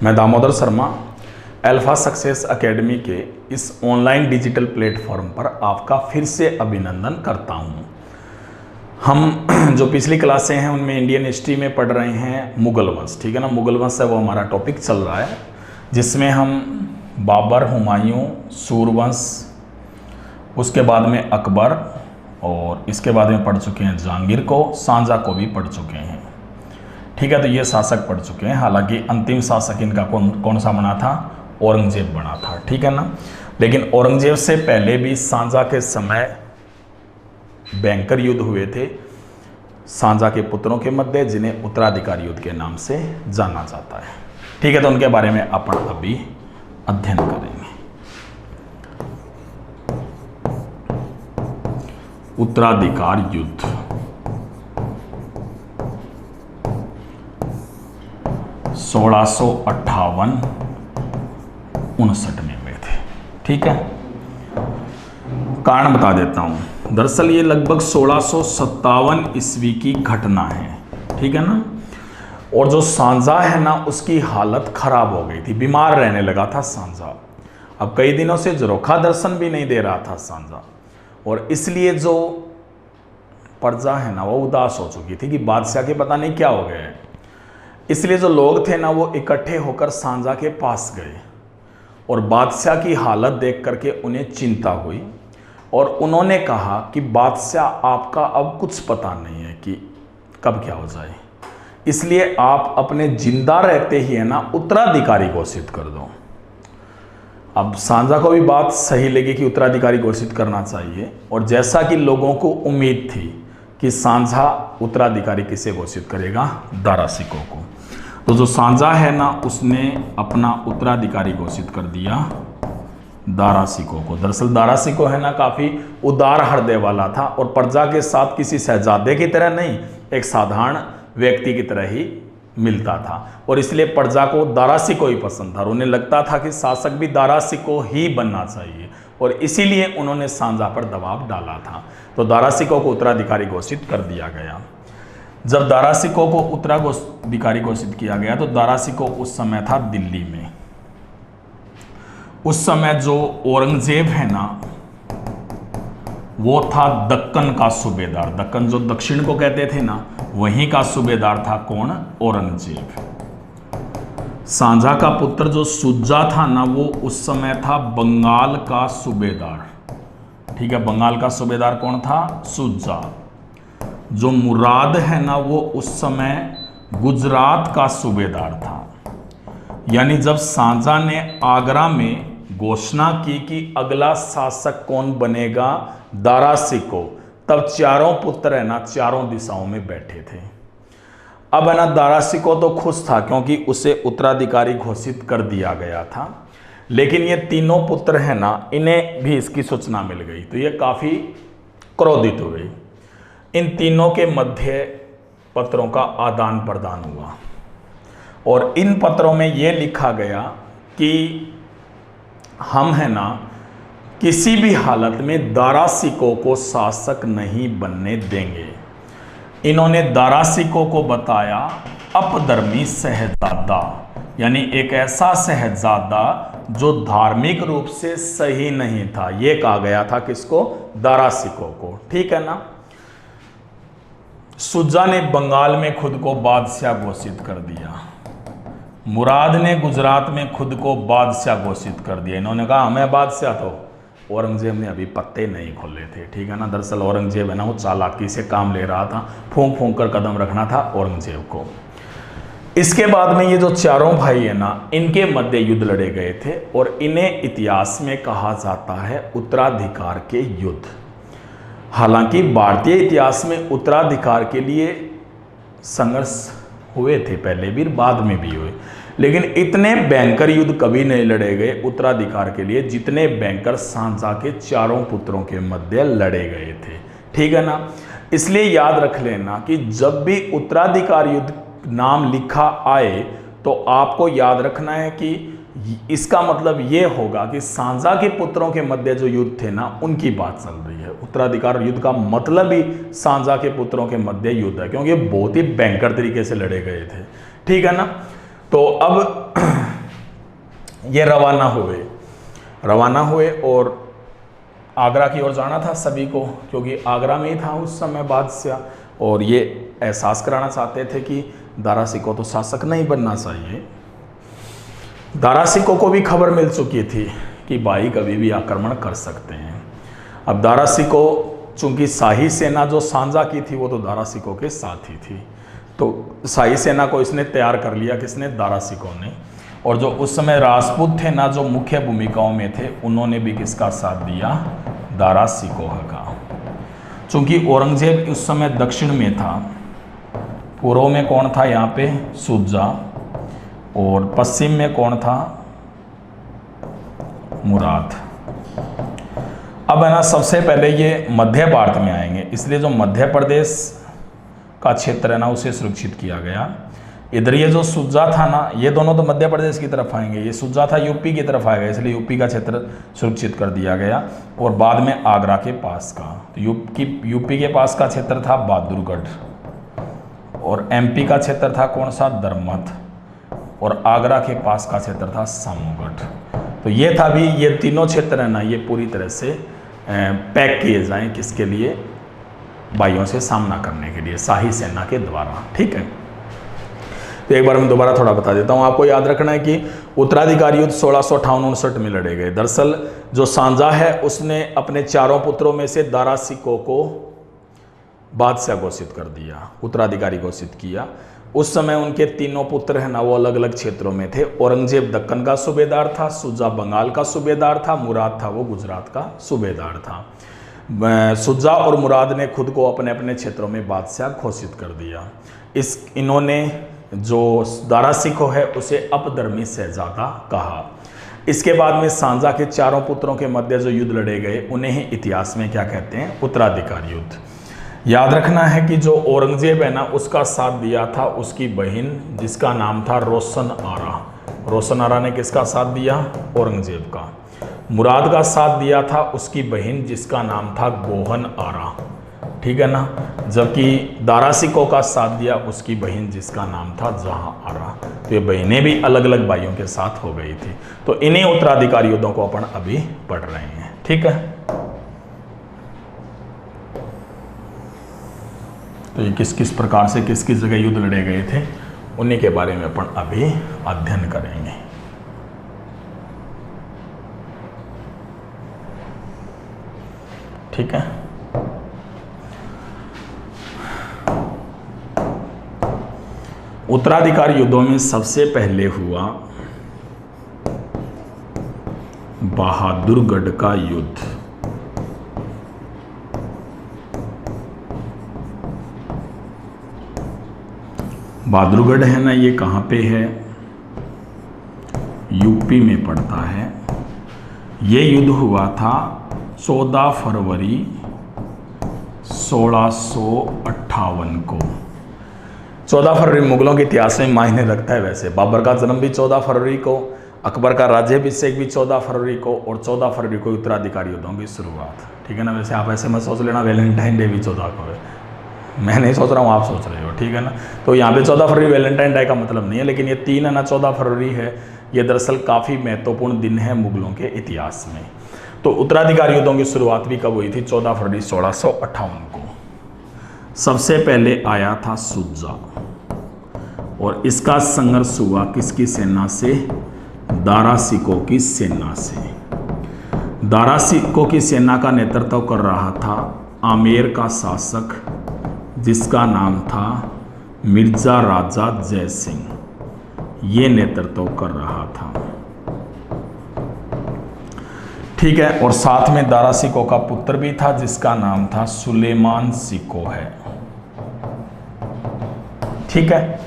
मैं Damodar Sharma alpha success academy के इस ऑनलाइन डिजिटल प्लेटफॉर्म पर आपका फिर से अभिनंदन करता हूं। हम जो पिछली क्लासें हैं उनमें इंडियन हिस्ट्री में पढ़ रहे हैं मुगल वंश, ठीक है ना। मुगल वंश है वो हमारा टॉपिक चल रहा है, जिसमें हम बाबर, हुमायूं, सूरवंश, उसके बाद में अकबर और इसके बाद में पढ़ चुके हैं जहांगीर को, शाहजहां को भी पढ़ चुके हैं, ठीक है। तो ये शासक पढ़ चुके हैं। हालांकि अंतिम शासक इनका कौन सा बना था? औरंगजेब बना था, ठीक है ना। लेकिन औरंगजेब से पहले भी शाहजहां के समय भयंकर युद्ध हुए थे शाहजहां के पुत्रों के मध्य, जिन्हें उत्तराधिकारी युद्ध के नाम से जाना जाता है, ठीक है। तो उनके बारे में अपन अभी अध्ययन करेंगे। उत्तराधिकार युद्ध 1658-59 में हुए थे, ठीक है। कारण बता देता हूं। दरअसल ये लगभग 1657 ईस्वी की घटना है, ठीक है ना। और जो शाहजहां है ना, उसकी हालत खराब हो गई थी, बीमार रहने लगा था शाहजहां। अब कई दिनों से झरोखा दर्शन भी नहीं दे रहा था शाहजहां, और इसलिए जो प्रजा है ना वो उदास हो चुकी थी कि बादशाह के पता नहीं क्या हो गया है। इसलिए जो लोग थे ना वो इकट्ठे होकर शाहजहां के पास गए और बादशाह की हालत देख करके उन्हें चिंता हुई, और उन्होंने कहा कि बादशाह, आपका अब कुछ पता नहीं है कि कब क्या हो जाए, इसलिए आप अपने जिंदा रहते ही है ना उत्तराधिकारी घोषित कर दो। अब शाहजहां को भी बात सही लगी कि उत्तराधिकारी घोषित करना चाहिए, और जैसा कि लोगों को उम्मीद थी कि शाहजहां उत्तराधिकारी किसे घोषित करेगा? दारा सिकों को। तो जो शाहजहां है ना उसने अपना उत्तराधिकारी घोषित कर दिया दारा सिकों को। दरअसल दारा सिकों है ना काफ़ी उदार हृदय वाला था, और प्रजा के साथ किसी शहजादे की तरह नहीं, एक साधारण व्यक्ति की तरह ही मिलता था, और इसलिए प्रजा को दारा सिकों ही पसंद था, और उन्हें लगता था कि शासक भी दारा सिकों ही बनना चाहिए, और इसीलिए उन्होंने शाहजहां पर दबाव डाला था। तो दारा सिकों को उत्तराधिकारी घोषित कर दिया गया। जब दारा सिकों को उत्तराधिकारी घोषित किया गया तो दारा सिकों उस समय था दिल्ली में। उस समय जो औरंगजेब है ना वो था दक्कन का सूबेदार। दक्कन जो दक्षिण को कहते थे ना, वहीं का सूबेदार था कौन? औरंगजेब। शाहजहां का पुत्र जो शुजा था ना वो उस समय था बंगाल का सूबेदार, ठीक है। बंगाल का सूबेदार कौन था? शुजा। जो मुराद है ना वो उस समय गुजरात का सूबेदार था। यानी जब शाहजहां ने आगरा में घोषणा की कि अगला शासक कौन बनेगा? दारा सिकों, तब चारों पुत्र है ना चारों दिशाओं में बैठे थे। अब है ना दारा सिकों तो खुश था क्योंकि उसे उत्तराधिकारी घोषित कर दिया गया था, लेकिन ये तीनों पुत्र है ना इन्हें भी इसकी सूचना मिल गई, तो ये काफ़ी क्रोधित हुए। इन तीनों के मध्य पत्रों का आदान प्रदान हुआ, और इन पत्रों में ये लिखा गया कि हम है ना किसी भी हालत में दारा सिकों को शासक नहीं बनने देंगे। इन्होंने दारा सिकों को बताया अपधर्मी शहजादा, यानी एक ऐसा शहजादा जो धार्मिक रूप से सही नहीं था। यह कहा गया था किसको? दारा सिकों को, ठीक है ना। शुजा ने बंगाल में खुद को बादशाह घोषित कर दिया, मुराद ने गुजरात में खुद को बादशाह घोषित कर दिया। इन्होंने कहा हमें बादशाह, तो औरंगजेब ने अभी पत्ते नहीं खोले थे, ठीक है ना। दरअसल औरंगजेब है ना वो चालाकी से काम ले रहा था, फूंक फूंक कर कदम रखना था औरंगजेब को। इसके बाद में ये जो चारों भाई है ना इनके मध्य युद्ध लड़े गए थे, और इन्हें इतिहास में कहा जाता है उत्तराधिकार के युद्ध। हालांकि भारतीय इतिहास में उत्तराधिकार के लिए संघर्ष हुए थे, पहले भी बाद में भी हुए, लेकिन इतने भयंकर युद्ध कभी नहीं लड़े गए उत्तराधिकार के लिए जितने भयंकर शाहजहां के चारों पुत्रों के मध्य लड़े गए थे, ठीक है ना। इसलिए याद रख लेना कि जब भी उत्तराधिकार युद्ध नाम लिखा आए तो आपको याद रखना है कि इसका मतलब ये होगा कि शाहजहां के पुत्रों के मध्य जो युद्ध थे ना उनकी बात चल रही है। उत्तराधिकार युद्ध का मतलब ही शाहजहां के पुत्रों के मध्य युद्ध है, क्योंकि बहुत ही भयंकर तरीके से लड़े गए थे, ठीक है ना। तो अब ये रवाना हुए और आगरा की ओर जाना था सभी को, क्योंकि आगरा में ही था उस समय बादशाह, और ये एहसास कराना चाहते थे कि दारा सिकों को तो शासक नहीं बनना चाहिए। दारा सिकों को भी खबर मिल चुकी थी कि भाई कभी भी आक्रमण कर सकते हैं। अब दारा सिकों, चूंकि शाही सेना जो सांझा की थी वो तो दारा सिकों के साथ ही थी, तो शाही सेना को इसने तैयार कर लिया, किसने? दारा सिकों ने। और जो उस समय राजपूत थे ना, जो मुख्य भूमिकाओं में थे, उन्होंने भी किसका साथ दिया? दारा सिकों का। चूंकि औरंगजेब उस समय दक्षिण में था, पूर्व में कौन था यहाँ पे? सुजा, और पश्चिम में कौन था? मुराद। अब है ना, सबसे पहले ये मध्य भारत में आएंगे, इसलिए जो मध्य प्रदेश का क्षेत्र है ना उसे सुरक्षित किया गया। इधर ये जो सुजा था ना, ये दोनों तो मध्य प्रदेश की तरफ आएंगे, ये सुजा था यूपी की तरफ आएगा, इसलिए यूपी का क्षेत्र सुरक्षित कर दिया गया। और बाद में आगरा के पास का, तो यूपी के पास का क्षेत्र था बहादुरगढ़, और एमपी का क्षेत्र था कौन सा? दरमत, और आगरा के पास का क्षेत्र था सामूगढ़। तो ये था भी, ये तीनों क्षेत्र है ना, ये पूरी तरह से पैक किए जाएं, किसके लिए? भाइयों से सामना करने के लिए, शाही सेना के द्वारा। ठीक है, तो एक बार मैं दोबारा थोड़ा बता देता हूँ। आपको याद रखना है कि उत्तराधिकारी युद्ध 1658-59 में लड़े गए। दरअसल जो सांझा है उसने अपने चारों पुत्रों में से दारा सिकों को बादशाह घोषित कर दिया, उत्तराधिकारी घोषित किया। उस समय उनके तीनों पुत्र हैं ना, वो अलग अलग क्षेत्रों में थे। औरंगजेब दक्कन का सूबेदार था, सुजा बंगाल का सूबेदार था, मुराद था वो गुजरात का सूबेदार था। सुजा और मुराद ने खुद को अपने अपने क्षेत्रों में बादशाह घोषित कर दिया। इन्होंने जो दारा सिकों है उसे अपधर्मी शहजादा कहा। इसके बाद में सांझा के चारों पुत्रों के मध्य जो युद्ध लड़े गए उन्हें ही इतिहास में क्या कहते हैं? उत्तराधिकारी युद्ध। याद रखना है कि जो औरंगजेब है ना, उसका साथ दिया था उसकी बहन, जिसका नाम था रोशन आरा। रोशन आरा ने किसका साथ दिया? औरंगजेब का। मुराद का साथ दिया था उसकी बहन, जिसका नाम था गोहन आरा। ठीक है ना, जबकि दारा सिकों का साथ दिया उसकी बहन, जिसका नाम था जहां आरा। तो ये बहनें भी अलग अलग भाइयों के साथ हो गई थी। तो इन्हीं उत्तराधिकारी युद्धों को अपन अभी पढ़ रहे हैं। ठीक है, तो ये किस किस प्रकार से किस किस जगह युद्ध लड़े गए थे उन्हीं के बारे में अपन अभी अध्ययन करेंगे। ठीक है, उत्तराधिकारी युद्धों में सबसे पहले हुआ बहादुरगढ़ का युद्ध। बहादुरगढ़ है ना, ये कहाँ पे है? यूपी में पड़ता है। ये युद्ध हुआ था 14 फरवरी 1658 को। 14 फरवरी मुगलों के इतिहास में मायने रखता है। वैसे बाबर का जन्म भी 14 फरवरी को, अकबर का राज्याभिषेक भी 14 फरवरी को, और 14 फरवरी को उत्तराधिकारी युद्धों की शुरुआत। ठीक है ना, वैसे आप ऐसे मत सोच लेना वैलेंटाइन डे भी 14 को है, मैं नहीं सोच रहा हूँ, आप सोच रहे हो। ठीक है ना, तो यहाँ पे 14 फरवरी वैलेंटाइन डे का मतलब नहीं है, लेकिन ये 3 है ना 14 फरवरी है, ये दरअसल काफ़ी महत्वपूर्ण दिन है मुगलों के इतिहास में। तो उत्तराधिकारी युद्धों की शुरुआत भी कब हुई थी? 14 फरवरी 1658 को। सबसे पहले आया था सुजा, और इसका संघर्ष हुआ किसकी सेना से? दारा सिकों की सेना से। दारा सिकों की सेना का नेतृत्व कर रहा था आमेर का शासक, जिसका नाम था मिर्जा राजा जय सिंह। ये नेतृत्व कर रहा था। ठीक है, और साथ में दारा सिकों का पुत्र भी था, जिसका नाम था सुलेमान सिकों है। ठीक है,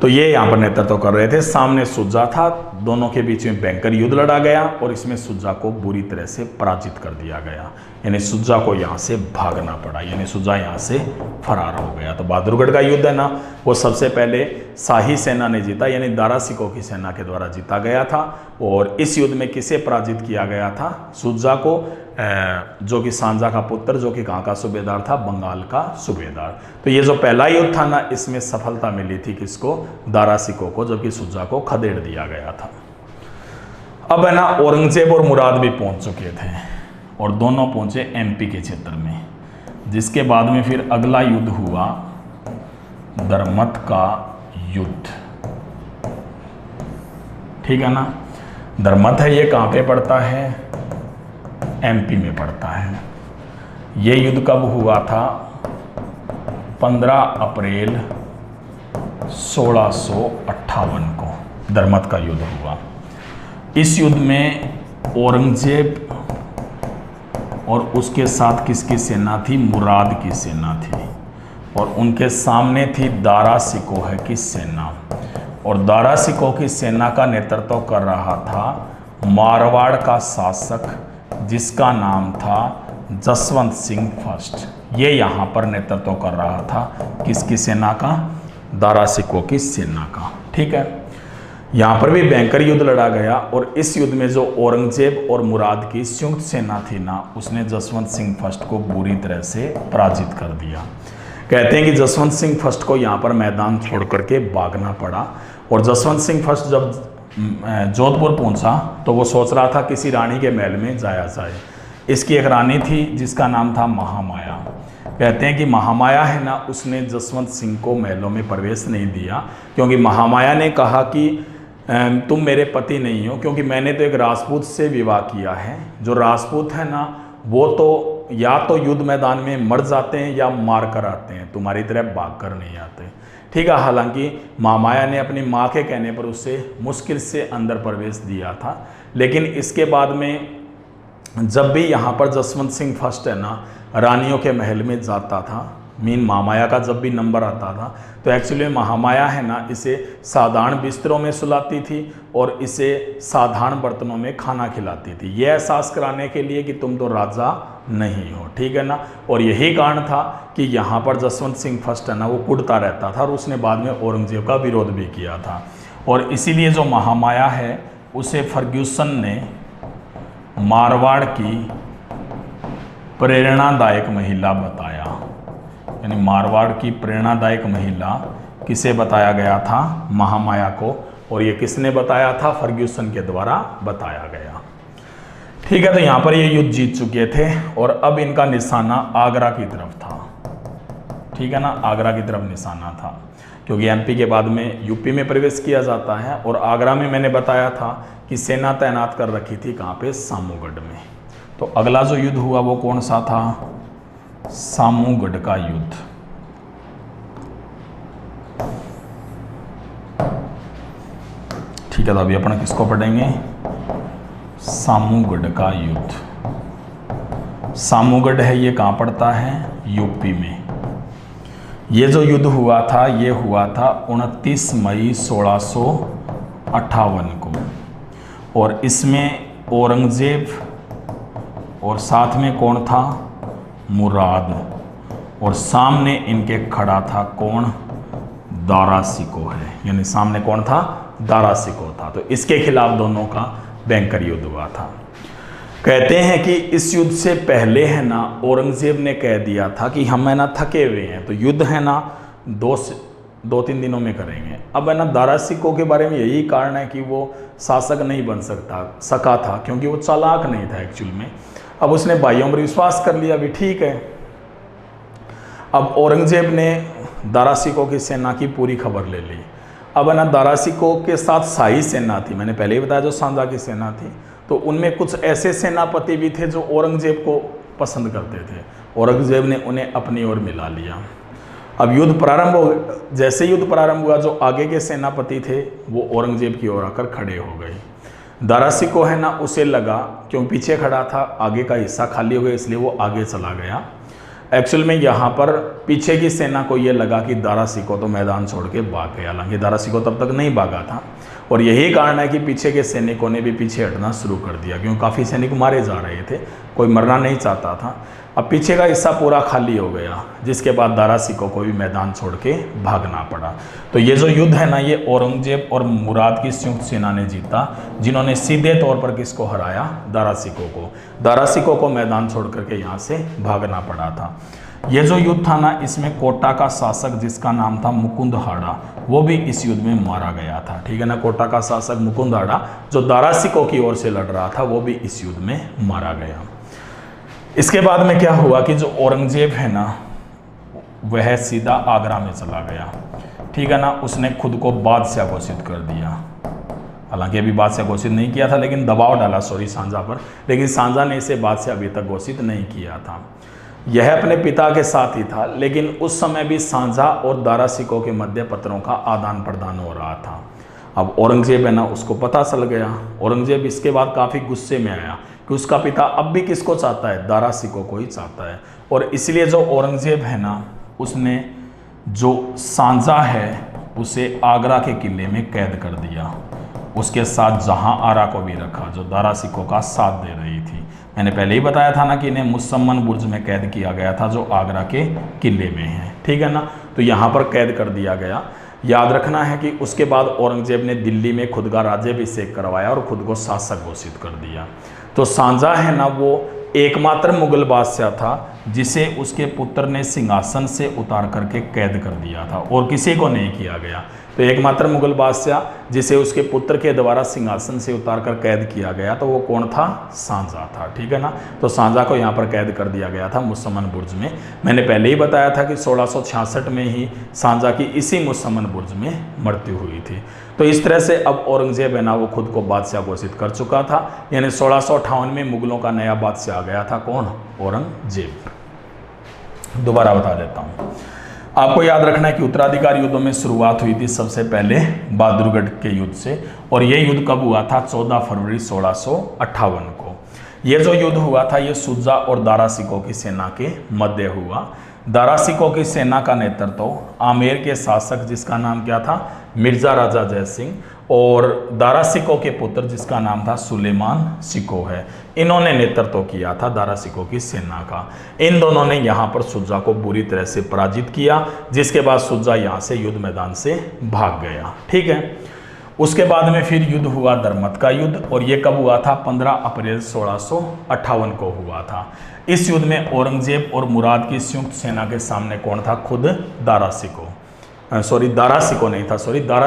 तो ये यहां पर नेतृत्व कर रहे थे। सामने सुजा था, दोनों के बीच में भयंकर युद्ध लड़ा गया, और इसमें सुजा को बुरी तरह से पराजित कर दिया गया। यानी सुजा को यहां से भागना पड़ा, यानी सुजा यहां से फरार हो गया। तो बहादुरगढ़ का युद्ध है ना, वो सबसे पहले शाही सेना ने जीता, यानी दारा सिकों की सेना के द्वारा जीता गया था। और इस युद्ध में किसे पराजित किया गया था? सुजा को, जो कि सांझा का पुत्र, जो कि कहाँ का सूबेदार था? बंगाल का सूबेदार। तो ये जो पहला युद्ध था ना, इसमें सफलता मिली थी किसको? दारा सिकों को, जबकि सुजा को खदेड़ दिया गया था। अब है ना औरंगजेब और मुराद भी पहुंच चुके थे और दोनों पहुंचे एमपी के क्षेत्र में, जिसके बाद में फिर अगला युद्ध हुआ दरमत का युद्ध। ठीक है ना। दरमत है ये कहाँ पे पड़ता है? एमपी में पड़ता है। ये युद्ध कब हुआ था? 15 अप्रैल 1658 को दरमत का युद्ध हुआ। इस युद्ध में औरंगजेब और उसके साथ किसकी सेना थी? मुराद की सेना थी, और उनके सामने थी दारा सिकोह की सेना, और दारा सिकोह की सेना का नेतृत्व कर रहा था मारवाड़ का शासक जिसका नाम था जसवंत सिंह फर्स्ट। ये यहाँ पर नेतृत्व कर रहा था किसकी सेना का? दारा सिकोह की सेना का। ठीक है। यहाँ पर भी भयंकर युद्ध लड़ा गया, और इस युद्ध में जो औरंगजेब और मुराद की संयुक्त सेना थी ना, उसने जसवंत सिंह फर्स्ट को बुरी तरह से पराजित कर दिया। कहते हैं कि जसवंत सिंह फर्स्ट को यहाँ पर मैदान छोड़ करके भागना पड़ा, और जसवंत सिंह फर्स्ट जब जोधपुर पहुंचा तो वो सोच रहा था किसी रानी के महल में जाया जाए। इसकी एक रानी थी जिसका नाम था महामाया। कहते हैं कि महामाया है ना, उसने जसवंत सिंह को महलों में प्रवेश नहीं दिया, क्योंकि महामाया ने कहा कि तुम मेरे पति नहीं हो, क्योंकि मैंने तो एक राजपूत से विवाह किया है। जो राजपूत है ना, वो तो या तो युद्ध मैदान में मर जाते हैं या मार कर आते हैं, तुम्हारी तरह भाग कर नहीं आते। ठीक है। हालांकि महामाया ने अपनी माँ के कहने पर उसे मुश्किल से अंदर प्रवेश दिया था, लेकिन इसके बाद में जब भी यहाँ पर जसवंत सिंह फर्स्ट है ना रानियों के महल में जाता था, महामाया का जब भी नंबर आता था, तो एक्चुअली महामाया है ना इसे साधारण बिस्तरों में सुलाती थी और इसे साधारण बर्तनों में खाना खिलाती थी, यह एहसास कराने के लिए कि तुम तो राजा नहीं हो। ठीक है ना। और यही कारण था कि यहाँ पर जसवंत सिंह फर्स्ट है ना वो कुड़ता रहता था, और उसने बाद में औरंगजेब का विरोध भी किया था। और इसीलिए जो महामाया है उसे फर्ग्यूसन ने मारवाड़ की प्रेरणादायक महिला बताया। यानी मारवाड़ की प्रेरणादायक महिला किसे बताया गया था? महामाया को। और ये किसने बताया था? फर्ग्यूसन के द्वारा बताया गया। ठीक है। तो यहाँ पर ये युद्ध जीत चुके थे, और अब इनका निशाना आगरा की तरफ था। ठीक है ना। आगरा की तरफ निशाना था, क्योंकि एमपी के बाद में यूपी में प्रवेश किया जाता है, और आगरा में मैंने बताया था कि सेना तैनात कर रखी थी कहाँ पे? सामूगढ़ में। तो अगला जो युद्ध हुआ वो कौन सा था? सामूगढ़ का युद्ध। ठीक है। तो अभी अपन किसको पढ़ेंगे? सामूगढ़ का युद्ध। सामूगढ़ है ये कहाँ पड़ता है? यूपी में। ये जो युद्ध हुआ था ये हुआ था 29 मई 1658 को, और इसमें औरंगजेब और साथ में कौन था? मुराद, और सामने इनके खड़ा था कौन? दारा सिकोह है। यानी सामने कौन था? दारा सिकोह था। तो इसके खिलाफ दोनों का भयंकर युद्ध हुआ था। कहते हैं कि इस युद्ध से पहले है ना औरंगजेब ने कह दिया था कि हम है ना थके हुए हैं, तो युद्ध है ना 2-3 दिनों में करेंगे। अब है ना दारा सिकोह के बारे में यही कारण है कि वो शासक नहीं बन सका था, क्योंकि वो चालाक नहीं था एक्चुअल में। अब उसने भाइयों पर विश्वास कर लिया, भी ठीक है। अब औरंगजेब ने दारा सिकोह की सेना की पूरी खबर ले ली। अब है ना दारा सिकोह के साथ शाही सेना थी, मैंने पहले ही बताया जो सांझा की सेना थी, तो उनमें कुछ ऐसे सेनापति भी थे जो औरंगजेब को पसंद करते थे। औरंगजेब ने उन्हें अपनी ओर मिला लिया। अब युद्ध प्रारंभ हो, जैसे युद्ध प्रारंभ हुआ जो आगे के सेनापति थे वो औरंगजेब की ओर आकर खड़े हो गए। दारा सिकोह है ना उसे लगा, क्योंकि पीछे खड़ा था, आगे का हिस्सा खाली हो गया, इसलिए वो आगे चला गया। एक्चुअल में यहाँ पर पीछे की सेना को ये लगा कि दारा सिकोह तो मैदान छोड़ के भाग गया, हालांकि दारा सिकोह तब तक नहीं भागा था, और यही कारण है कि पीछे के सैनिकों ने भी पीछे हटना शुरू कर दिया, क्योंकि काफ़ी सैनिक मारे जा रहे थे, कोई मरना नहीं चाहता था। अब पीछे का हिस्सा पूरा खाली हो गया, जिसके बाद दारा सिकोह को भी मैदान छोड़ के भागना पड़ा। तो ये जो युद्ध है ना ये औरंगजेब और मुराद की संयुक्त सेना ने जीता, जिन्होंने सीधे तौर पर किसको हराया? दारा सिकोह को। दारा सिकोह को मैदान छोड़ करके यहाँ से भागना पड़ा था। ये जो युद्ध था ना, इसमें कोटा का शासक जिसका नाम था मुकुंदहाड़ा, वो भी इस युद्ध में मारा गया था। ठीक है ना, कोटा का शासक मुकुंदहाड़ा जो दारा सिकों की ओर से लड़ रहा था, वो भी इस युद्ध में मारा गया। इसके बाद में क्या हुआ कि जो औरंगजेब है ना, वह सीधा आगरा में चला गया। ठीक है ना, उसने खुद को बादशाह घोषित कर दिया। हालांकि अभी बादशाह घोषित नहीं किया था, लेकिन दबाव डाला सांझा पर, लेकिन सांझा ने इसे बादशाह अभी तक घोषित नहीं किया था। यह अपने पिता के साथ ही था, लेकिन उस समय भी सांझा और दारा सिकों के मध्य पत्रों का आदान प्रदान हो रहा था। अब औरंगजेब है ना, उसको पता चल गया। औरंगजेब इसके बाद काफ़ी गुस्से में आया कि उसका पिता अब भी किसको चाहता है, दारा सिकों को ही चाहता है। और इसलिए जो औरंगजेब है ना, उसने जो सांझा है उसे आगरा के किले में कैद कर दिया। उसके साथ जहां आरा को भी रखा, जो दारा सिकों का साथ दे रही थी। मैंने पहले ही बताया था ना कि इन्हें मुसम्मन बुर्ज में कैद किया गया था, जो आगरा के किले में है। ठीक है ना, तो यहाँ पर कैद कर दिया गया। याद रखना है कि उसके बाद औरंगजेब ने दिल्ली में खुद का राज्याभिषेक करवाया और खुद को शासक घोषित कर दिया। तो सांझा है ना, वो एकमात्र मुगल बादशाह था जिसे उसके पुत्र ने सिंहासन से उतार करके कैद कर दिया था, और किसी को नहीं किया गया। तो एकमात्र मुगल बादशाह जिसे उसके पुत्र के द्वारा सिंहासन से उतार कर कैद किया गया, तो वो कौन था, सांझा था। ठीक है ना, तो सांझा को यहाँ पर कैद कर दिया गया था मुसम्मन बुर्ज में। मैंने पहले ही बताया था कि 1666 में ही सांझा की इसी मुसम्मन बुर्ज में मृत्यु हुई थी। तो इस तरह से अब औरंगजेब है ना, वो खुद को बादशाह घोषित कर चुका था। यानी 1658 में मुगलों का नया बादशाह आ गया था, कौन, औरंगजेब। दोबारा बता देता हूँ, आपको याद रखना है कि उत्तराधिकार युद्धों में शुरुआत हुई थी सबसे पहले बहादुरगढ़ के युद्ध से, और ये युद्ध कब हुआ था, 14 फरवरी 1658 को। ये जो युद्ध हुआ था, ये सुजा और दारा सिकों की सेना के मध्य हुआ। दारा सिकों की सेना का नेतृत्व आमेर के शासक जिसका नाम क्या था, मिर्जा राजा जय सिंह, और दारा सिकों के पुत्र जिसका नाम था सुलेमान सिको है। इन्होंने नेतृत्व किया था दारा सिकों की सेना का। इन दोनों ने यहाँ पर सुजा को बुरी तरह से पराजित किया, जिसके बाद सुजा यहाँ से युद्ध मैदान से भाग गया। ठीक है, उसके बाद में फिर युद्ध हुआ दरमत का युद्ध, और ये कब हुआ था, 15 अप्रैल 1658 को हुआ था। इस युद्ध में औरंगजेब और मुराद की संयुक्त सेना के सामने कौन था, खुद दारा सिको, दारा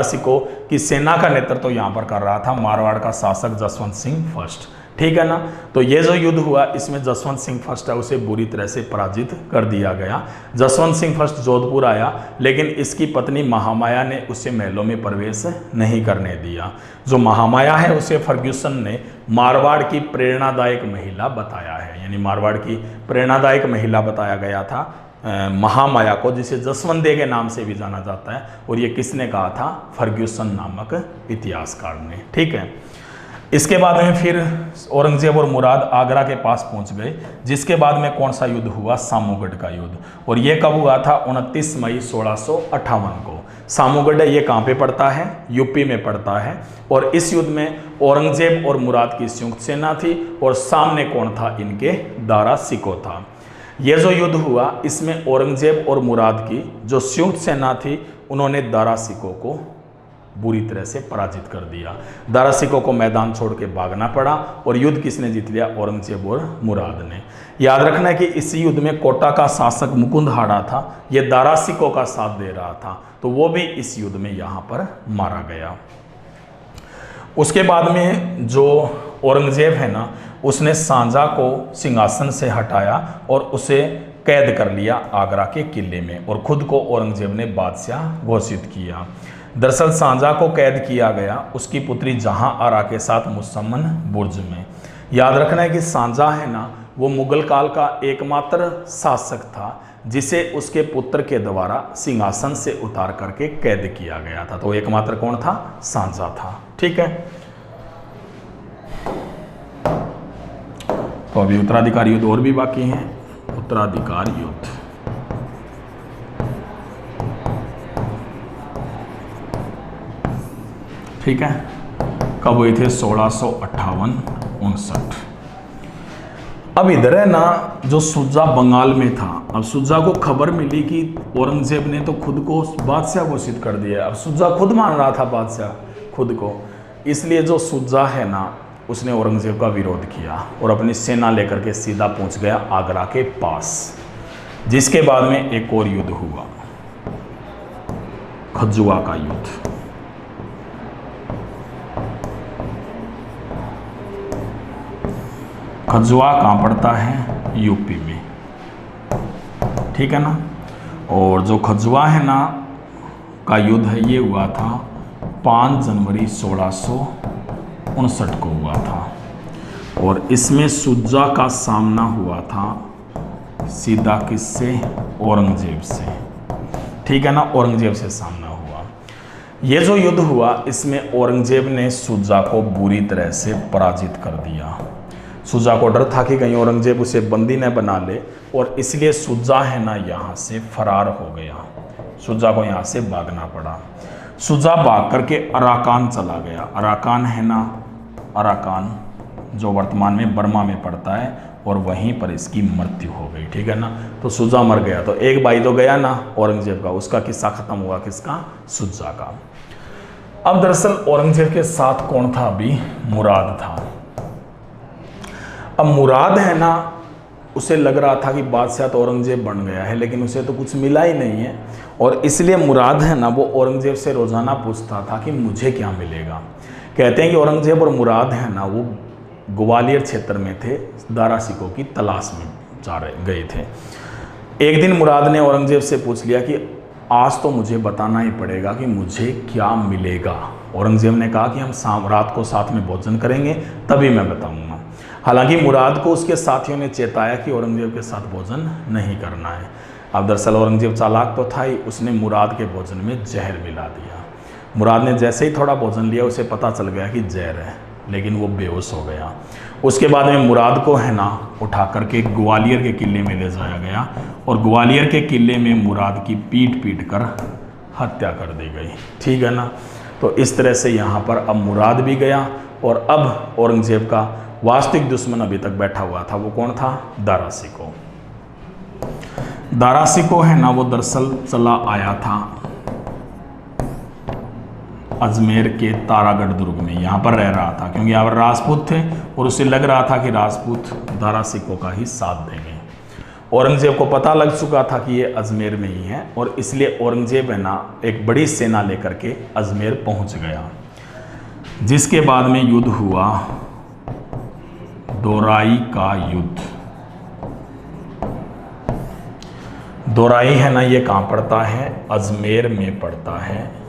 सिको की सेना का नेतृत्व यहाँ पर कर रहा था मारवाड़ का शासक जसवंत सिंह फर्स्ट। ठीक है ना, तो ये जो युद्ध हुआ, इसमें जसवंत सिंह फर्स्ट है उसे बुरी तरह से पराजित कर दिया गया। जसवंत सिंह फर्स्ट जोधपुर आया, लेकिन इसकी पत्नी महामाया ने उसे महलों में प्रवेश नहीं करने दिया। जो महामाया है उसे फर्ग्यूसन ने मारवाड़ की प्रेरणादायक महिला बताया है, यानी मारवाड़ की प्रेरणादायक महिला बताया गया था महामाया को, जिसे जसवंत दे के नाम से भी जाना जाता है। और ये किसने कहा था, फर्ग्यूसन नामक इतिहासकार ने। ठीक है, इसके बाद में फिर औरंगजेब और मुराद आगरा के पास पहुंच गए, जिसके बाद में कौन सा युद्ध हुआ, सामूगढ़ का युद्ध। और ये कब हुआ था, 29 मई 1658 को। सामूगढ़ ये कहाँ पे पड़ता है, यूपी में पड़ता है। और इस युद्ध में औरंगजेब और मुराद की संयुक्त सेना थी, और सामने कौन था, इनके दारा सिको था। यह जो युद्ध हुआ, इसमें औरंगजेब और मुराद की जो संयुक्त सेना थी, उन्होंने दारा सिको को बुरी तरह से पराजित कर दिया। दारा सिको को मैदान छोड़ के भागना पड़ा, और युद्ध किसने जीत लिया, औरंगजेब और मुराद ने। याद रखना है कि इस युद्ध में कोटा का शासक मुकुंदहाड़ा था, यह दारा सिको का साथ दे रहा था, तो वो भी इस युद्ध में यहाँ पर मारा गया। उसके बाद में जो औरंगजेब है ना, उसने सांझा को सिंहासन से हटाया और उसे कैद कर लिया आगरा के किले में, और खुद को औरंगजेब ने बादशाह घोषित किया। दरअसल सांझा को कैद किया गया उसकी पुत्री जहां आरा के साथ मुसम्मन बुर्ज में। याद रखना है कि सांझा है ना, वो मुगल काल का एकमात्र शासक था जिसे उसके पुत्र के द्वारा सिंहासन से उतार करके कैद किया गया था। तो एकमात्र कौन था, सांझा था। ठीक है, तो अभी उत्तराधिकार युद्ध और भी बाकी हैं। उत्तराधिकार युद्ध ठीक है, कब हुए थे, 1658-59। अब इधर है ना, जो सुजा बंगाल में था। अब सुजा को खबर मिली कि औरंगजेब ने तो खुद को बादशाह घोषित कर दिया। अब सुजा खुद मान रहा था बादशाह खुद को, इसलिए जो सुजा है ना, उसने औरंगजेब का विरोध किया और अपनी सेना लेकर के सीधा पहुंच गया आगरा के पास। जिसके बाद में एक और युद्ध हुआ, खजुआ का युद्ध। खजुआ कहाँ पड़ता है? यूपी में, ठीक है ना। और जो खजुआ है ना का युद्ध है, ये हुआ था 5 जनवरी 1659 को हुआ था। और इसमें सुजा का सामना हुआ था सीधा किससे? औरंगजेब से, ठीक है ना। औरंगजेब से सामना हुआ। ये जो युद्ध हुआ इसमें औरंगजेब ने सुजा को बुरी तरह से पराजित कर दिया। सुजा को डर था कि कहीं औरंगजेब उसे बंदी न बना ले, और इसलिए सुजा है ना यहाँ से फरार हो गया। सुजा को यहाँ से भागना पड़ा। सुजा भाग करके अराकान चला गया। अराकान है ना, अराकान जो वर्तमान में बर्मा में पड़ता है, और वहीं पर इसकी मृत्यु हो गई, ठीक है ना। तो सुजा मर गया, तो एक भाई तो गया ना औरंगजेब का, उसका किस्सा खत्म हुआ किसका? सुजा का। अब दरअसल औरंगजेब के साथ कौन था? अभी मुराद था। अब मुराद है ना, उसे लग रहा था कि बादशाह तो औरंगजेब बन गया है, लेकिन उसे तो कुछ मिला ही नहीं है, और इसलिए मुराद है ना वो औरंगजेब से रोजाना पूछता था कि मुझे क्या मिलेगा। कहते हैं कि औरंगजेब और मुराद है ना वो ग्वालियर क्षेत्र में थे, दारा सिकों की तलाश में गए थे। एक दिन मुराद ने औरंगजेब से पूछ लिया कि आज तो मुझे बताना ही पड़ेगा कि मुझे क्या मिलेगा। औरंगजेब ने कहा कि हम रात को साथ में भोजन करेंगे, तभी मैं बताऊंगा। हालांकि मुराद को उसके साथियों ने चेताया कि औरंगजेब के साथ भोजन नहीं करना है। अब दरअसल औरंगजेब चालाक तो था ही, उसने मुराद के भोजन में जहर मिला दिया। मुराद ने जैसे ही थोड़ा भोजन लिया उसे पता चल गया कि जहर है, लेकिन वो बेहोश हो गया। उसके बाद में मुराद को है ना उठा करके ग्वालियर के किले में ले जाया गया, और ग्वालियर के किले में मुराद की पीट कर हत्या कर दी गई, ठीक है ना। तो इस तरह से यहाँ पर अब मुराद भी गया, और अब औरंगजेब का वास्तविक दुश्मन अभी तक बैठा हुआ था। वो कौन था? दारा सिकों। दारा सिकों है ना वो दरअसल चला आया था अजमेर के तारागढ़ दुर्ग में, यहाँ पर रह रहा था, क्योंकि यहाँ पर राजपूत थे और उसे लग रहा था कि राजपूत दारा सिकों का ही साथ देंगे। औरंगजेब को पता लग चुका था कि ये अजमेर में ही है, और इसलिए औरंगजेब है ना एक बड़ी सेना लेकर के अजमेर पहुंच गया, जिसके बाद में युद्ध हुआ दोराई का युद्ध। दोराई है ना ये कहाँ पड़ता है? अजमेर में पड़ता है।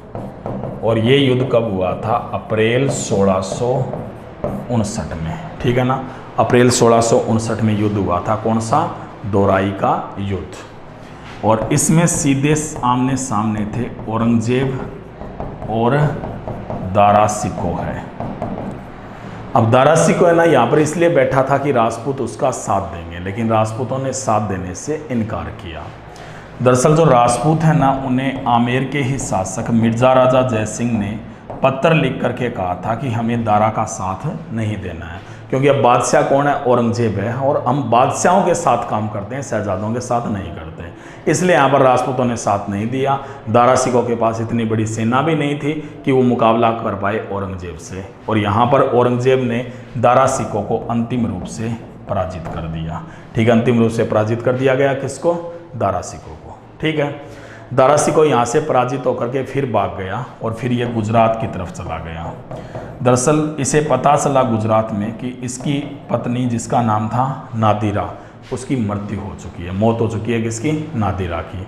और ये युद्ध कब हुआ था? अप्रैल 1659 में, ठीक है ना। अप्रैल 1659 में युद्ध हुआ था। कौन सा? दोराई का युद्ध। और इसमें सीधे आमने सामने थे औरंगजेब और दारा सिकों है। अब दारा सिकों है ना यहाँ पर इसलिए बैठा था कि राजपूत उसका साथ देंगे, लेकिन राजपूतों ने साथ देने से इनकार किया। दरअसल जो राजपूत है ना उन्हें आमेर के ही शासक मिर्जा राजा जयसिंह ने पत्र लिख करके कहा था कि हमें दारा का साथ नहीं देना है, क्योंकि अब बादशाह कौन है? औरंगजेब है, और हम बादशाहों के साथ काम करते हैं, शहजादों के साथ नहीं करते। इसलिए यहाँ पर राजपूतों ने साथ नहीं दिया। दारा सिकों के पास इतनी बड़ी सेना भी नहीं थी कि वो मुकाबला कर पाए औरंगजेब से, और यहाँ पर औरंगजेब ने दारा सिकों को अंतिम रूप से पराजित कर दिया, ठीक है। अंतिम रूप से पराजित कर दिया गया किसको? दारा सिकों को, ठीक है। दारा सिकों यहाँ से पराजित होकर के फिर भाग गया, और फिर ये गुजरात की तरफ चला गया। दरअसल इसे पता चला गुजरात में कि इसकी पत्नी जिसका नाम था नादिरा, उसकी मृत्यु हो चुकी है, मौत हो चुकी है। किसकी? नादिरा की।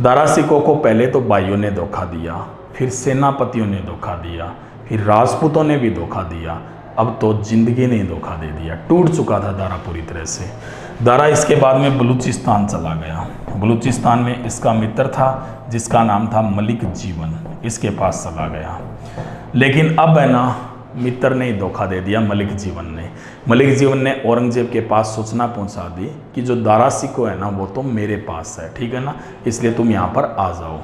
दारा सिकों को पहले तो भाइयों ने धोखा दिया, फिर सेनापतियों ने धोखा दिया, फिर राजपूतों ने भी धोखा दिया, अब तो जिंदगी ने धोखा दे दिया। टूट चुका था दारा पूरी तरह से। दारा इसके बाद में बलूचिस्तान चला गया। बलूचिस्तान में इसका मित्र था जिसका नाम था मलिक जीवन, इसके पास चला गया। लेकिन अब है ना मित्र ने ही धोखा दे दिया, मलिक जीवन ने। मलिक जीवन ने औरंगजेब के पास सूचना पहुंचा दी कि जो दारा सिकों है ना वो तो मेरे पास है, ठीक है ना, इसलिए तुम यहाँ पर आ जाओ।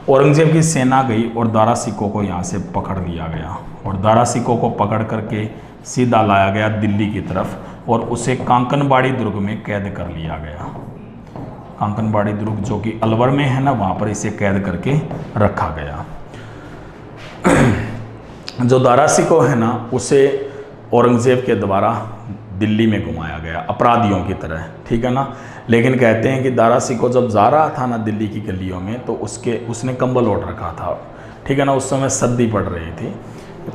औरंगजेब की सेना गई और दारा सिकों को यहाँ से पकड़ लिया गया, और दारा सिकों को पकड़ करके सीधा लाया गया दिल्ली की तरफ, और उसे कांकनबाड़ी दुर्ग में कैद कर लिया गया। कांकनबाड़ी दुर्ग जो कि अलवर में है ना, वहाँ पर इसे कैद करके रखा गया। जो दारा सिकों है ना उसे औरंगजेब के द्वारा दिल्ली में घुमाया गया अपराधियों की तरह, ठीक है ना। लेकिन कहते हैं कि दारा सिकोह जब जा रहा था ना दिल्ली की गलियों में, तो उसने कंबल ओढ़ रखा था, ठीक है ना। उस समय सर्दी पड़ रही थी,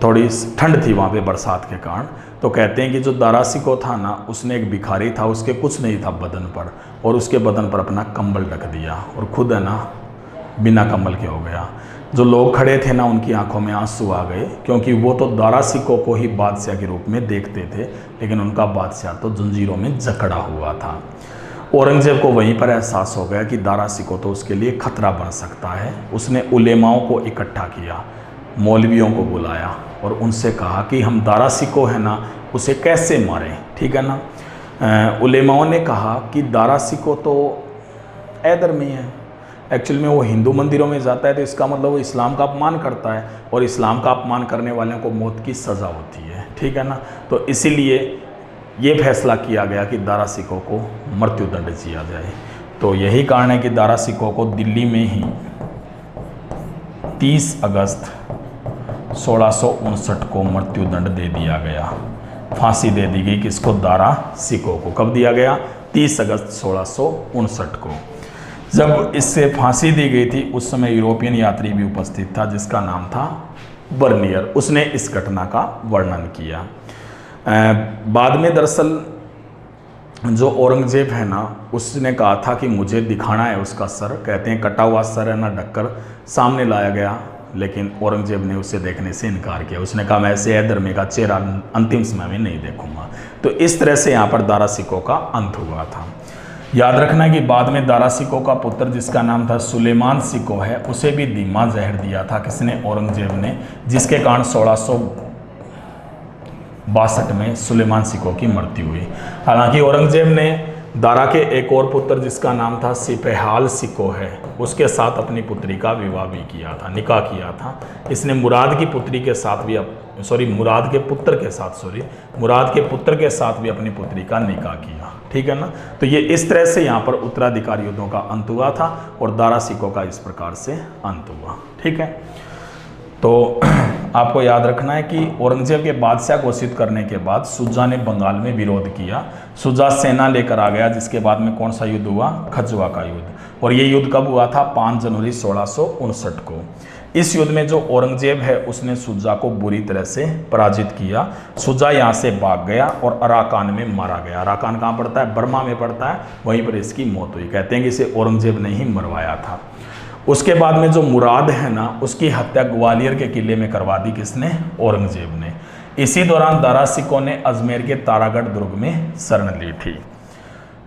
थोड़ी ठंड थी वहाँ पे बरसात के कारण। तो कहते हैं कि जो दारा सिकोह था ना, उसने एक भिखारी था, उसके कुछ नहीं था बदन पर, और उसके बदन पर अपना कंबल ढक दिया और खुद है ना बिना कंबल के हो गया। जो लोग खड़े थे ना, उनकी आंखों में आंसू आ गए, क्योंकि वो तो दारा सिकोह को ही बादशाह के रूप में देखते थे, लेकिन उनका बादशाह तो जंजीरों में जकड़ा हुआ था। औरंगजेब को वहीं पर एहसास हो गया कि दारा सिकोह तो उसके लिए खतरा बन सकता है। उसने उलेमाओं को इकट्ठा किया, मौलवियों को बुलाया और उनसे कहा कि हम दारा सिकोह है ना, उसे कैसे मारें, ठीक है ना। उलेमाओं ने कहा कि दारा सिकोह तो अधर्मी है, एक्चुअल में वो हिंदू मंदिरों में जाता है, तो इसका मतलब वो इस्लाम का अपमान करता है, और इस्लाम का अपमान करने वालों को मौत की सज़ा होती है, ठीक है ना। तो इसीलिए ये फैसला किया गया कि दारा सिकोह को मृत्युदंड दिया जाए। तो यही कारण है कि दारा सिकोह को दिल्ली में ही 30 अगस्त 1659 को मृत्युदंड दे दिया गया, फांसी दे दी गई। किसको? दारा सिकोह को। कब दिया गया? 30 अगस्त 1659 को। जब इससे फांसी दी गई थी, उस समय यूरोपियन यात्री भी उपस्थित था, जिसका नाम था बर्नियर। उसने इस घटना का वर्णन किया। बाद में दरअसल जो औरंगजेब है ना, उसने कहा था कि मुझे दिखाना है उसका सर। कहते हैं कटा हुआ सर है ना ढककर सामने लाया गया, लेकिन औरंगजेब ने उसे देखने से इनकार किया। उसने कहा मैं ऐसे अधर्मी का चेहरा अंतिम समय में नहीं देखूंगा। तो इस तरह से यहाँ पर दारा सिकोह का अंत हुआ था। याद रखना कि बाद में दारा सिकोह का पुत्र, जिसका नाम था सुलेमान सिकोह है, उसे भी धीमा जहर दिया था। किसने? औरंगजेब ने, जिसके कारण 1662 में सुलेमान सिकोह की मृत्यु हुई। हालांकि औरंगजेब ने दारा के एक और पुत्र, जिसका नाम था सिपहाल सिकोह है, उसके साथ अपनी पुत्री का विवाह भी किया था, निकाह किया था। इसने मुराद की पुत्री के साथ भी मुराद के पुत्र के साथ भी अपनी पुत्री का निकाह किया, ठीक है ना। तो ये इस तरह से यहाँ पर उत्तराधिकारी युद्धों का अंत हुआ था, और दारा सिकोह का इस प्रकार से अंत हुआ, ठीक है। तो आपको याद रखना है कि औरंगजेब के बादशाह घोषित करने के बाद सुजा ने बंगाल में विरोध किया। सुजा सेना लेकर आ गया, जिसके बाद में कौन सा युद्ध हुआ? खजवा का युद्ध। और ये युद्ध कब हुआ था? 5 जनवरी 1659 को। इस युद्ध में जो औरंगजेब है, उसने सुजा को बुरी तरह से पराजित किया। सुजा यहाँ से भाग गया और अराकान में मारा गया। अराकान कहाँ पड़ता है? बर्मा में पड़ता है। वहीं पर इसकी मौत हुई। कहते हैं कि इसे औरंगजेब ने ही मरवाया था। उसके बाद में जो मुराद है ना, उसकी हत्या ग्वालियर के किले में करवा दी। किसने? औरंगजेब ने। इसी दौरान दारा सिकोह ने अजमेर के तारागढ़ दुर्ग में शरण ली थी।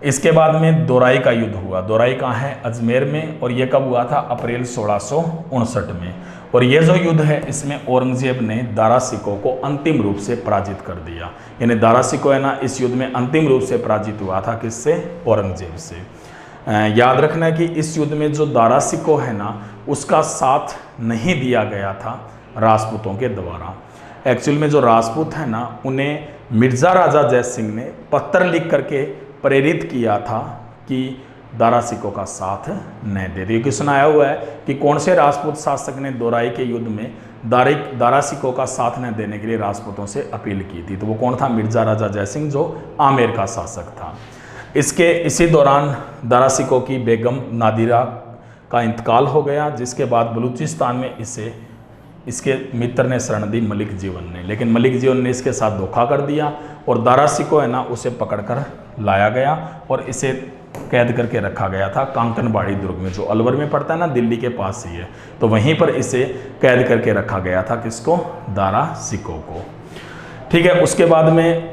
इसके बाद में दोराई का युद्ध हुआ। दोराई कहाँ है? अजमेर में। और यह कब हुआ था? अप्रैल 1659 में। और यह जो युद्ध है, इसमें औरंगजेब ने दारा सिकोह को अंतिम रूप से पराजित कर दिया। यानी दारा सिकोह है ना, इस युद्ध में अंतिम रूप से पराजित हुआ था। किससे? औरंगजेब से। याद रखना है कि इस युद्ध में जो दारा सिकोह है ना, उसका साथ नहीं दिया गया था राजपूतों के द्वारा। एक्चुअल में जो राजपूत है ना, उन्हें मिर्ज़ा राजा जय सिंह ने पत्र लिख करके प्रेरित किया था कि दारा सिकोह का साथ न दे। क्योंकि सुनाया हुआ है कि कौन से राजपूत शासक ने दोराई के युद्ध में दारा सिकोह का साथ न देने के लिए राजपूतों से अपील की थी। तो वो कौन था? मिर्ज़ा राजा जय सिंह, जो आमेर का शासक था। इसी दौरान दारा सिकोह की बेगम नादिरा का इंतकाल हो गया, जिसके बाद बलूचिस्तान में इसके मित्र ने शरण दी, मलिक जीवन ने। लेकिन मलिक जीवन ने इसके साथ धोखा कर दिया, और दारा सिकोह है ना, उसे पकड़कर लाया गया और इसे कैद करके रखा गया था कांकनबाड़ी दुर्ग में, जो अलवर में पड़ता है ना, दिल्ली के पास ही है। तो वहीं पर इसे कैद करके रखा गया था। किसको? दारा सिकोह को, ठीक है। उसके बाद में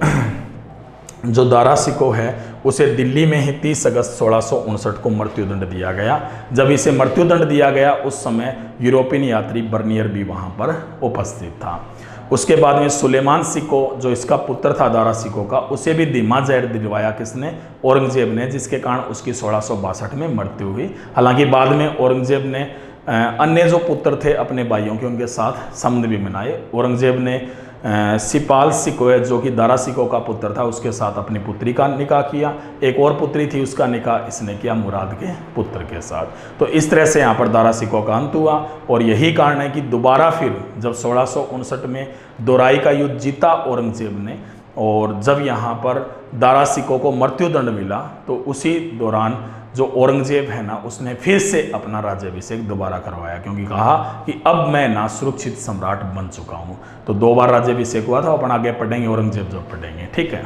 जो दारा सिकोह है, उसे दिल्ली में ही 30 अगस्त 1659 को मृत्युदंड दिया गया। जब इसे मृत्युदंड दिया गया, उस समय यूरोपियन यात्री बर्नियर भी वहां पर उपस्थित था। उसके बाद में सुलेमान सिकोह, जो इसका पुत्र था दारा सिकोह का, उसे भी धीमा जहर दिलवाया। किसने? औरंगजेब ने, जिसके कारण उसकी 1662 में मृत्यु हुई। हालांकि बाद में औरंगजेब ने अन्य जो पुत्र थे अपने भाइयों के, उनके साथ संबंध भी बनाए। औरंगजेब ने सिपाल सिकोह, जो कि दारा सिकोह का पुत्र था, उसके साथ अपनी पुत्री का निकाह किया। एक और पुत्री थी, उसका निकाह इसने किया मुराद के पुत्र के साथ। तो इस तरह से यहाँ पर दारा सिकोह का अंत हुआ। और यही कारण है कि दोबारा फिर जब 1659 में दोराई का युद्ध जीता औरंगजेब ने, और जब यहाँ पर दारा सिकों को मृत्युदंड मिला तो उसी दौरान जो औरंगजेब है ना, उसने फिर से अपना राज्याभिषेक दोबारा करवाया, क्योंकि कहा कि अब मैं ना सुरक्षित सम्राट बन चुका हूँ। तो 2 बार राज्याभिषेक हुआ था, अपन आगे पढ़ेंगे औरंगजेब जब पढ़ेंगे, ठीक है।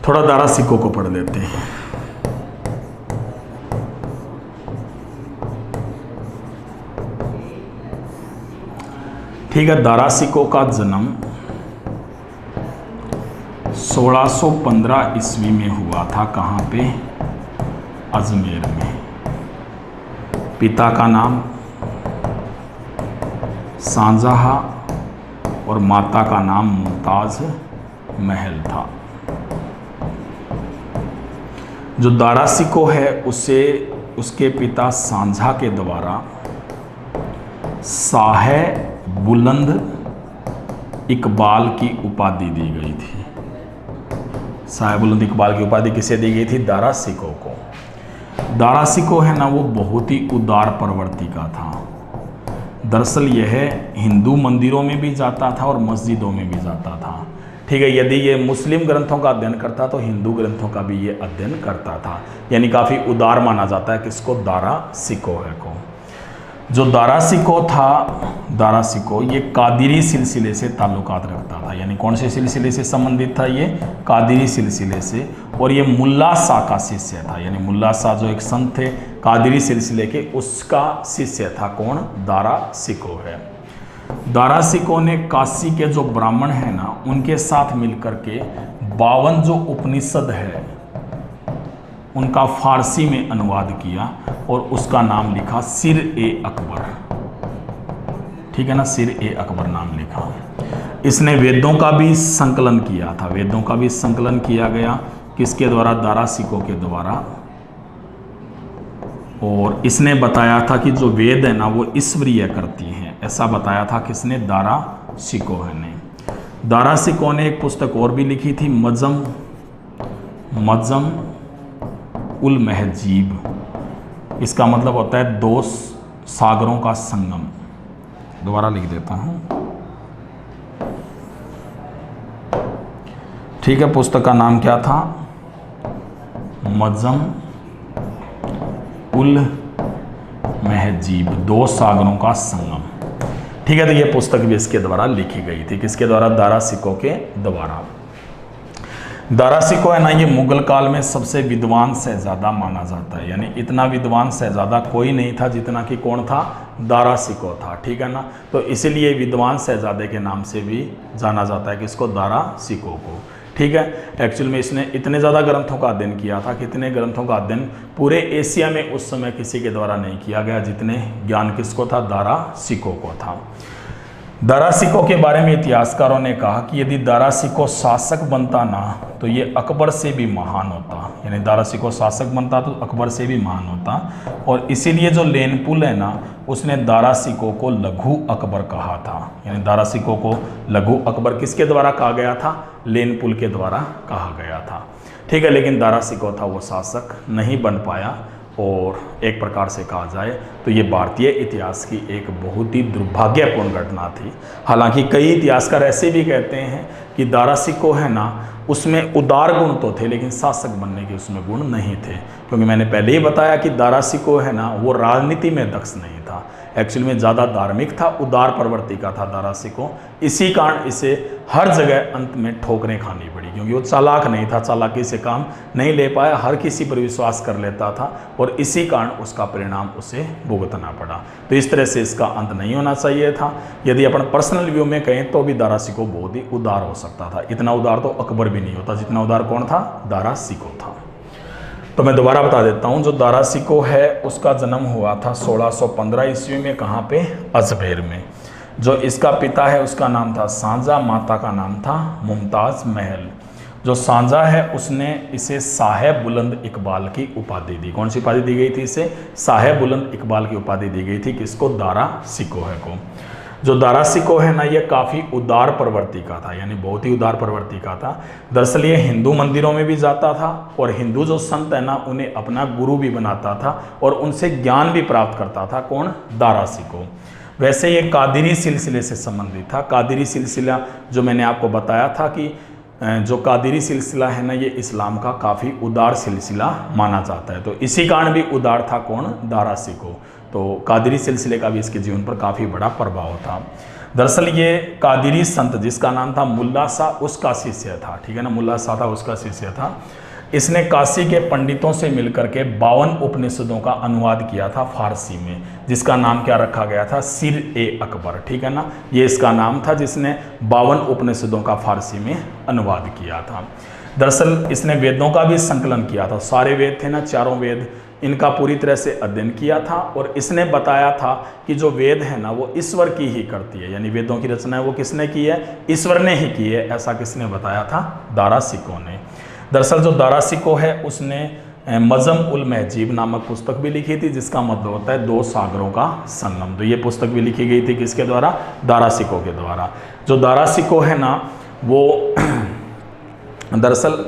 थोड़ा दारा सिकों को पढ़ लेते हैं। ठीक है, दारा सिकों का जन्म 1615 ईस्वी में हुआ था। कहाँ पे? अजमेर में। पिता का नाम शाहजहां और माता का नाम मुमताज महल था। जो दारा सिको है उसे उसके पिता शाहजहां के द्वारा शाह बुलंद इकबाल की उपाधि दी गई थी। शाह बुलंद इकबाल की उपाधि किसे दी गई थी? दारा सिको को। दारा सिको है ना, वो बहुत ही उदार प्रवृत्ति का था। दरअसल यह हिंदू मंदिरों में भी जाता था और मस्जिदों में भी जाता था। ठीक है, यदि ये मुस्लिम ग्रंथों का अध्ययन करता तो हिंदू ग्रंथों का भी ये अध्ययन करता था। यानी काफ़ी उदार माना जाता है किसको? दारा सिको है को। जो दारा सिको था, दारा सिको ये कादिरी सिलसिले से ताल्लुकात रखता था। यानी कौन से सिलसिले से संबंधित था? ये कादिरी सिलसिले से। और ये मुल्ला शाह का शिष्य था। यानी मुल्ला शाह जो एक संत थे कादिरी सिलसिले के, उसका शिष्य था। कौन? दारा सिको है। दारा सिको ने काशी के जो ब्राह्मण हैं ना, उनके साथ मिलकर के 52 जो उपनिषद है उनका फारसी में अनुवाद किया और उसका नाम लिखा सिर ए अकबर। ठीक है ना, सिर ए अकबर नाम लिखा। इसने वेदों का भी संकलन किया था। वेदों का भी संकलन किया गया किसके द्वारा? दारा सिको के द्वारा। और इसने बताया था कि जो वेद है ना वो ईश्वरीय करती हैं, ऐसा बताया था किसने? दारा सिको ने। दारा सिको ने एक पुस्तक और भी लिखी थी, मजम उल महजीब। इसका मतलब होता है 2 सागरों का संगम। दोबारा लिख देता हूं। ठीक है, पुस्तक का नाम क्या था? मजम उल महजीब, 2 सागरों का संगम। ठीक है, तो ये पुस्तक भी इसके द्वारा लिखी गई थी। किसके द्वारा? दारा सिको के द्वारा। दारा सिको है ना, ये मुगल काल में सबसे विद्वान शहजादा माना जाता है। यानी इतना विद्वान शहजादा कोई नहीं था जितना कि कौन था? दारा सिको था। ठीक है ना, तो इसीलिए विद्वान शहजादे के नाम से भी जाना जाता है किसको? दारा सिको को। ठीक है, एक्चुअल में इसने इतने ज़्यादा ग्रंथों का अध्ययन किया था, कितने ग्रंथों का अध्ययन पूरे एशिया में उस समय किसी के द्वारा नहीं किया गया जितने ज्ञान किसको था? दारा सिको को था। दारा सिको के बारे में इतिहासकारों ने कहा कि यदि दारा सिको शासक बनता ना तो ये अकबर से भी महान होता। यानी दारा सिको शासक बनता तो अकबर से भी महान होता। और इसीलिए जो लेनपुल है ना, उसने दारा सिको को लघु अकबर कहा था। यानी दारा सिको को लघु अकबर किसके द्वारा कहा गया था? लेनपुल के द्वारा कहा गया था। ठीक है, लेकिन दारा सिको था वो शासक नहीं बन पाया। और एक प्रकार से कहा जाए तो ये भारतीय इतिहास की एक बहुत ही दुर्भाग्यपूर्ण घटना थी। हालांकि कई इतिहासकार ऐसे भी कहते हैं कि दारा सिको है ना, उसमें उदार गुण तो थे लेकिन शासक बनने के उसमें गुण नहीं थे। क्योंकि मैंने पहले ही बताया कि दारा सिको है ना, वो राजनीति में दक्ष नहीं था। एक्चुअल में ज़्यादा धार्मिक था, उदार प्रवृत्ति का था दारा सिको। इसी कारण इसे हर जगह अंत में ठोकरें खानी पड़ी, क्योंकि वो चालाक नहीं था, चालाकी से काम नहीं ले पाया, हर किसी पर विश्वास कर लेता था और इसी कारण उसका परिणाम उसे भुगतना पड़ा। तो इस तरह से इसका अंत नहीं होना चाहिए था। यदि अपन पर्सनल व्यू में कहें तो भी दारा सिको बहुत ही उदार हो सकता था। इतना उदार तो अकबर भी नहीं होता जितना उदार कौन था? दारा सिको था। तो मैं दोबारा बता देता हूँ, जो दारा सिको है उसका जन्म हुआ था 1615 ईस्वी में। कहाँ पे? अजमेर में। जो इसका पिता है उसका नाम था शाहजहां, माता का नाम था मुमताज महल। जो शाहजहां है उसने इसे शाह बुलंद इकबाल की उपाधि दी। कौन सी उपाधि दी गई थी इसे? शाह बुलंद इकबाल की उपाधि दी गई थी। किसको? दारा सिको है को। जो दारा सिको है ना, ये काफ़ी उदार प्रवृत्ति का था। यानी बहुत ही उदार प्रवृत्ति का था। दरअसल ये हिंदू मंदिरों में भी जाता था और हिंदू जो संत है ना, उन्हें अपना गुरु भी बनाता था और उनसे ज्ञान भी प्राप्त करता था। कौन? दारा सिको। वैसे ये कादिरी सिलसिले से संबंधित था। कादिरी सिलसिला जो मैंने आपको बताया था कि जो कादिरी सिलसिला है ना, ये इस्लाम का काफ़ी उदार सिलसिला माना जाता है। तो इसी कारण भी उदार था कौन? दारा सिको। तो कादिरी सिलसिले का भी इसके जीवन पर काफ़ी बड़ा प्रभाव था। दरअसल ये कादिरी संत जिसका नाम था मुल्ला शाह, उसका शिष्य था, ठीक है ना, मुल्ला शाह था उसका शिष्य था। इसने काशी के पंडितों से मिलकर के 52 उपनिषदों का अनुवाद किया था फारसी में, जिसका नाम क्या रखा गया था? सिर ए अकबर, ठीक है ना, ये इसका नाम था, जिसने 52 उपनिषदों का फारसी में अनुवाद किया था। दरअसल इसने वेदों का भी संकलन किया था, सारे वेद थे ना, चारों वेद, इनका पूरी तरह से अध्ययन किया था। और इसने बताया था कि जो वेद है ना वो ईश्वर की ही करती है, यानी वेदों की रचना है वो किसने की है? ईश्वर ने ही की है, ऐसा किसने बताया था? दारा सिको ने। दरअसल जो दारा सिको है उसने मजम उल महजीब नामक पुस्तक भी लिखी थी, जिसका मतलब होता है दो सागरों का संगम। तो ये पुस्तक भी लिखी गई थी किसके द्वारा? दारा सिको के द्वारा। जो दारा सिको है ना वो दरअसल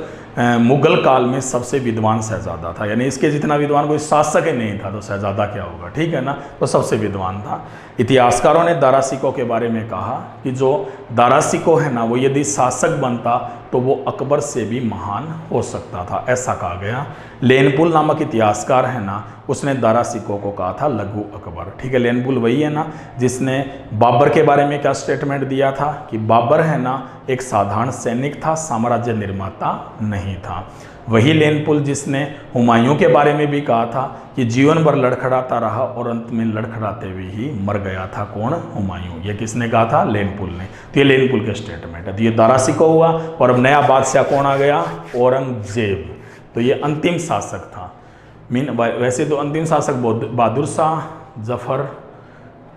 मुगल काल में सबसे विद्वान शहजादा था, यानी इसके जितना विद्वान कोई शासक ही नहीं था तो शहजादा क्या होगा, ठीक है ना, तो सबसे विद्वान था। इतिहासकारों ने दारा सिको के बारे में कहा कि जो दारा सिको है ना वो यदि शासक बनता तो वो अकबर से भी महान हो सकता था, ऐसा कहा गया। लेनपुल नामक इतिहासकार है ना, उसने दारा सिको को कहा था लघु अकबर, ठीक है। लेनपुल वही है ना जिसने बाबर के बारे में क्या स्टेटमेंट दिया था कि बाबर है ना एक साधारण सैनिक था, साम्राज्य निर्माता नहीं था। वही लेनपुल जिसने हुमायूं के बारे में भी कहा था कि जीवन भर लड़खड़ाता रहा और अंत में लड़खड़ाते हुए ही मर गया था। कौन? हुमायूं। ये किसने कहा था? लेनपुल ने। तो ये लेनपुल के स्टेटमेंट है। तो ये दारा सिको हुआ और अब नया बादशाह कौन आ गया? औरंगजेब। तो ये अंतिम शासक था। वैसे तो अंतिम शासक बहादुर शाह जफर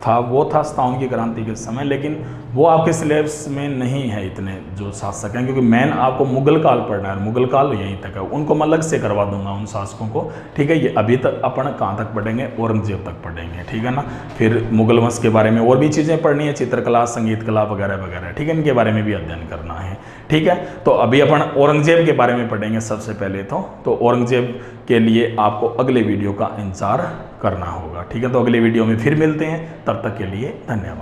था, वो था सतावन की क्रांति के समय, लेकिन वो आपके सिलेबस में नहीं है इतने जो शासक हैं, क्योंकि मेन आपको मुगल काल पढ़ना है, मुगल काल यहीं तक है, उनको मैं अलग से करवा दूंगा उन शासकों को, ठीक है। ये अभी तक अपन कहाँ तक पढ़ेंगे? औरंगजेब तक पढ़ेंगे, ठीक है ना। फिर मुगल वंश के बारे में और भी चीज़ें पढ़नी है, चित्रकला, संगीत कला वगैरह वगैरह, ठीक है, इनके बारे में भी अध्ययन करना है, ठीक है। तो अभी अपन औरंगजेब के बारे में पढ़ेंगे सबसे पहले तो औरंगजेब के लिए आपको अगले वीडियो का इंतजार करना होगा, ठीक है। तो अगले वीडियो में फिर मिलते हैं, तब तक के लिए धन्यवाद।